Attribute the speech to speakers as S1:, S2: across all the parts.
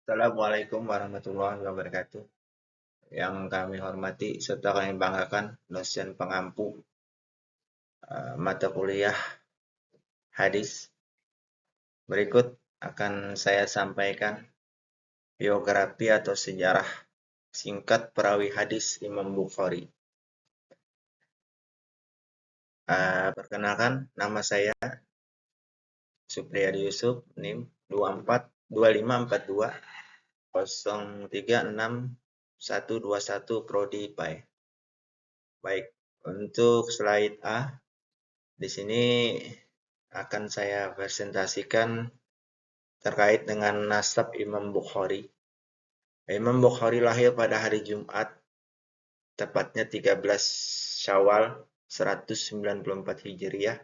S1: Assalamualaikum warahmatullahi wabarakatuh. Yang kami hormati serta kami banggakan dosen pengampu mata kuliah hadis. Berikut akan saya sampaikan biografi atau sejarah singkat perawi hadis Imam Bukhari. Perkenalkan, nama saya Supriyadi Yusuf, NIM 242542 036121 Prodi PAI. Baik, untuk slide A di sini akan saya presentasikan terkait dengan nasab Imam Bukhari. Imam Bukhari lahir pada hari Jumat, tepatnya 13 Syawal 194 Hijriah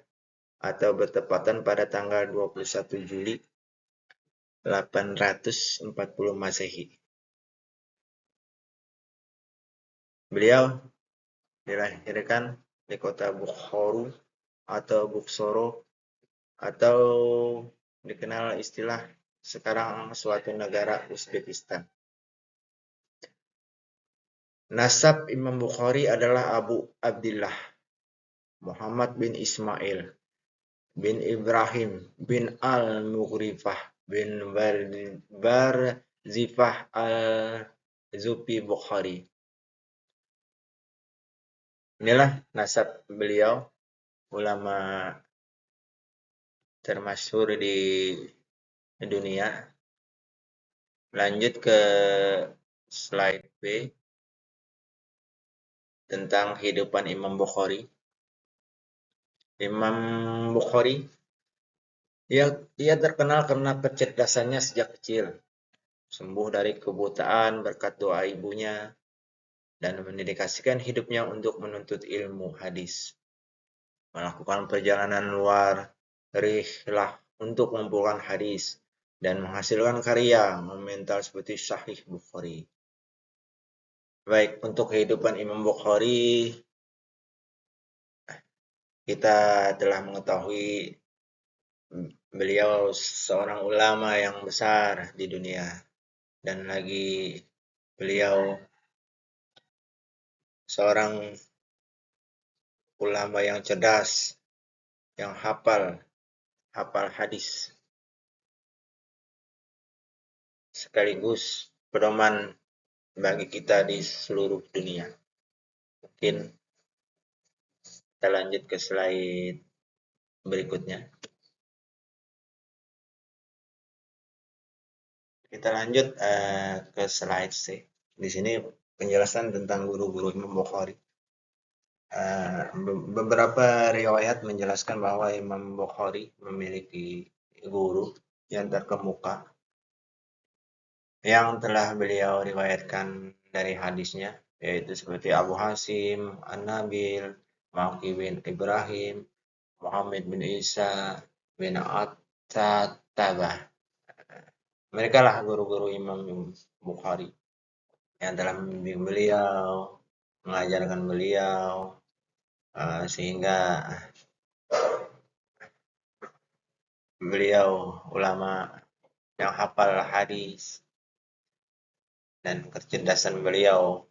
S1: atau bertepatan pada tanggal 21 Juli 840 Masehi. Beliau dilahirkan di kota Bukhara atau Bukhara atau dikenal istilah sekarang suatu negara Uzbekistan. Nasab Imam Bukhari adalah Abu Abdillah Muhammad bin Ismail bin Ibrahim bin Al-Mughrifah bin Barzifah Al-Zupi Bukhari. Inilah nasab beliau, ulama termasyhur di dunia. Lanjut ke slide B tentang kehidupan Imam Bukhari. Imam Bukhari, ia terkenal karena kecerdasannya sejak kecil, sembuh dari kebutaan berkat doa ibunya, dan mendedikasikan hidupnya untuk menuntut ilmu hadis. Melakukan perjalanan luar rihlah untuk mengumpulkan hadis dan menghasilkan karya monumental seperti Sahih Bukhari. Baik, untuk kehidupan Imam Bukhari, kita telah mengetahui beliau seorang ulama yang besar di dunia, dan lagi beliau seorang ulama yang cerdas, yang hafal hadis, sekaligus pedoman bagi kita di seluruh dunia. Mungkin kita lanjut ke slide berikutnya. Kita lanjut ke slide C. Di sini penjelasan tentang guru-guru Imam Bukhari. Beberapa riwayat menjelaskan bahwa Imam Bukhari memiliki guru yang terkemuka yang telah beliau riwayatkan dari hadisnya, yaitu seperti Abu Hasim, An-Nabil, Maki bin Ibrahim, Muhammad bin Isa bin At-Tabah. Mereka lah guru-guru Imam Bukhari yang telah membimbing beliau, mengajarkan beliau, sehingga beliau ulama yang hafal hadis, dan kecerdasan beliau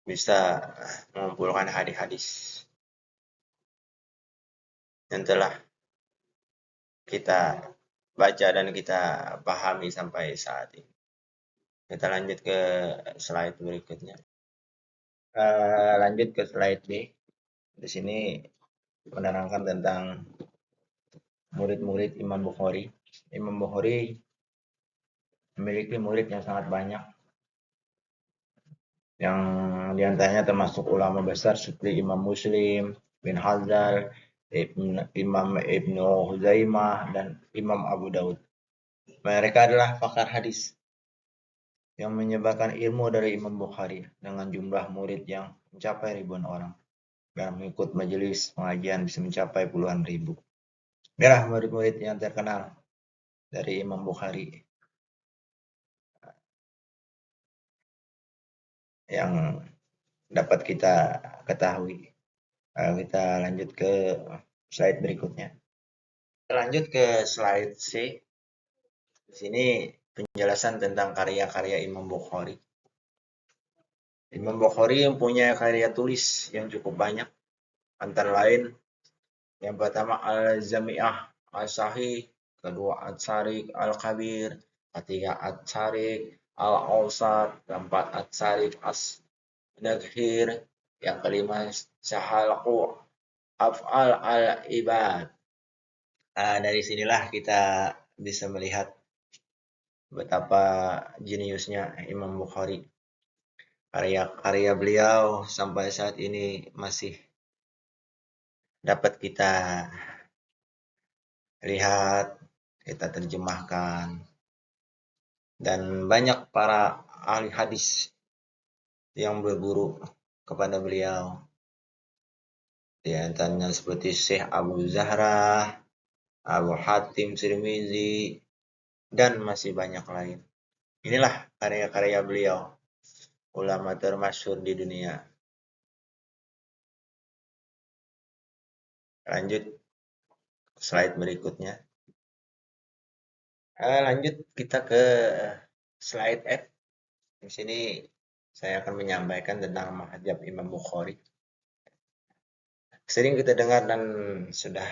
S1: bisa mengumpulkan hadis-hadis yang telah kita baca dan kita pahami sampai saat ini. Kita lanjut ke slide berikutnya. Lanjut ke slide B. Di sini menerangkan tentang murid-murid Imam Bukhari. Imam Bukhari memiliki murid yang sangat banyak, yang diantaranya termasuk ulama besar seperti Imam Muslim bin Hadzal, Imam Ibnu Huzaimah, dan Imam Abu Daud. Mereka adalah pakar hadis yang menyebarkan ilmu dari Imam Bukhari dengan jumlah murid yang mencapai ribuan orang, dan mengikut majelis pengajian bisa mencapai puluhan ribu. Inilah murid-murid yang terkenal dari Imam Bukhari yang dapat kita ketahui. Kita lanjut ke slide berikutnya. Lanjut ke slide C. Di sini penjelasan tentang karya-karya Imam Bukhari. Imam Bukhari yang punya karya tulis yang cukup banyak. Antara lain, yang pertama Al-Jami'ah Al-Sahih, kedua At-Tariq Al-Kabir, ketiga At-Tariq Al-Awsat, keempat At-Tariq As-Naghir, yang kelima Syahalqu Af'al Al-Ibad. Dari sinilah kita bisa melihat betapa jeniusnya Imam Bukhari. Karya-karya beliau sampai saat ini masih dapat kita lihat, kita terjemahkan, dan banyak para ahli hadis yang berguru kepada beliau. Di antaranya seperti Syekh Abu Zahra, Abu Hatim Tirmizi, dan masih banyak lain. Inilah karya-karya beliau, ulama termasyhur di dunia. Lanjut slide berikutnya. Lanjut kita ke slide F. Di sini saya akan menyampaikan tentang mazhab Imam Bukhari. Sering kita dengar dan sudah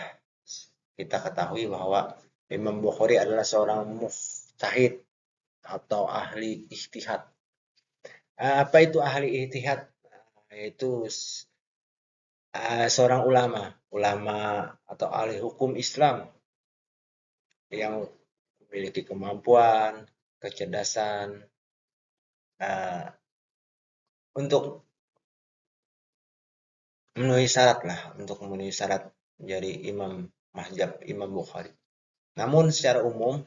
S1: kita ketahui bahwa Imam Bukhari adalah seorang mujtahid atau ahli ijtihad. Apa itu ahli ijtihad? Yaitu seorang ulama atau ahli hukum Islam yang memiliki kemampuan, kecerdasan untuk memenuhi syarat menjadi imam mazhab Imam Bukhari. Namun secara umum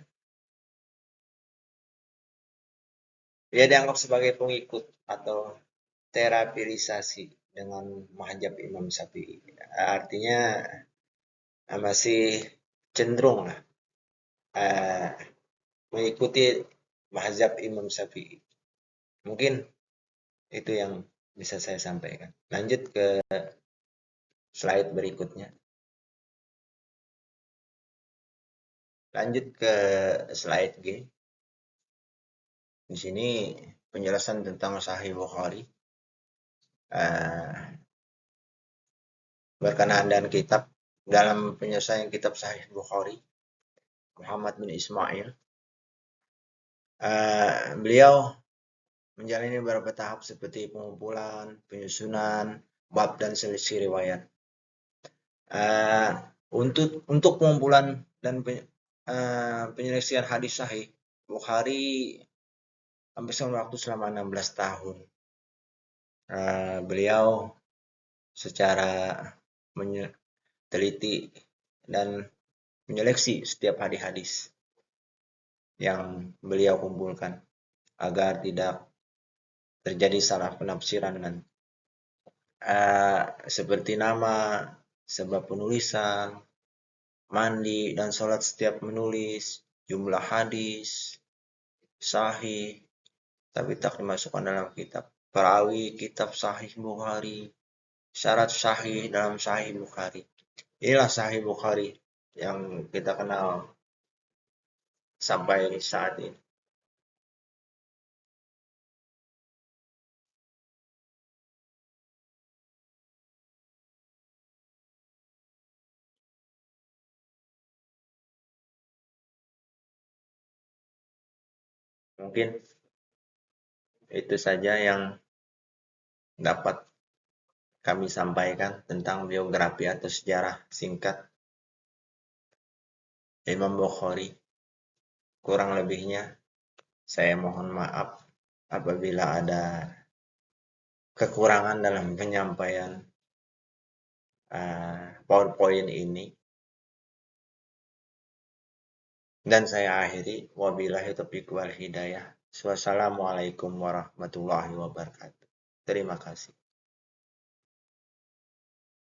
S1: dia dianggap sebagai pengikut atau terapilisasi dengan mazhab Imam Syafi'i. Artinya masih cenderung mengikuti mazhab Imam Syafi'i. Mungkin itu yang bisa saya sampaikan. Lanjut ke slide berikutnya. Lanjut ke slide G. Di sini penjelasan tentang Sahih Bukhari. Berkenaan dengan kitab, dalam penyelesaian kitab Sahih Bukhari, Muhammad bin Ismail, beliau menjalani beberapa tahap seperti pengumpulan, penyusunan, bab dan selisih riwayat. Untuk pengumpulan dan penyelesaian hadis sahih, Bukhari hampir waktu selama 16 tahun. Beliau secara teliti dan menyeleksi setiap hadis yang beliau kumpulkan agar tidak terjadi salah penafsiran dan seperti nama, sebab penulisan, mandi dan sholat setiap menulis, jumlah hadis sahih tapi tak dimasukkan dalam kitab, perawi kitab Sahih Bukhari, syarat sahih dalam Sahih Bukhari. Inilah Sahih Bukhari yang kita kenal sampai saat ini. Mungkin itu saja yang dapat kami sampaikan tentang biografi atau sejarah singkat Imam Bukhari. Kurang lebihnya saya mohon maaf apabila ada kekurangan dalam penyampaian PowerPoint ini. Dan saya akhiri, wabillahi taufiq wal hidayah. Wassalamualaikum warahmatullahi wabarakatuh. Terima kasih.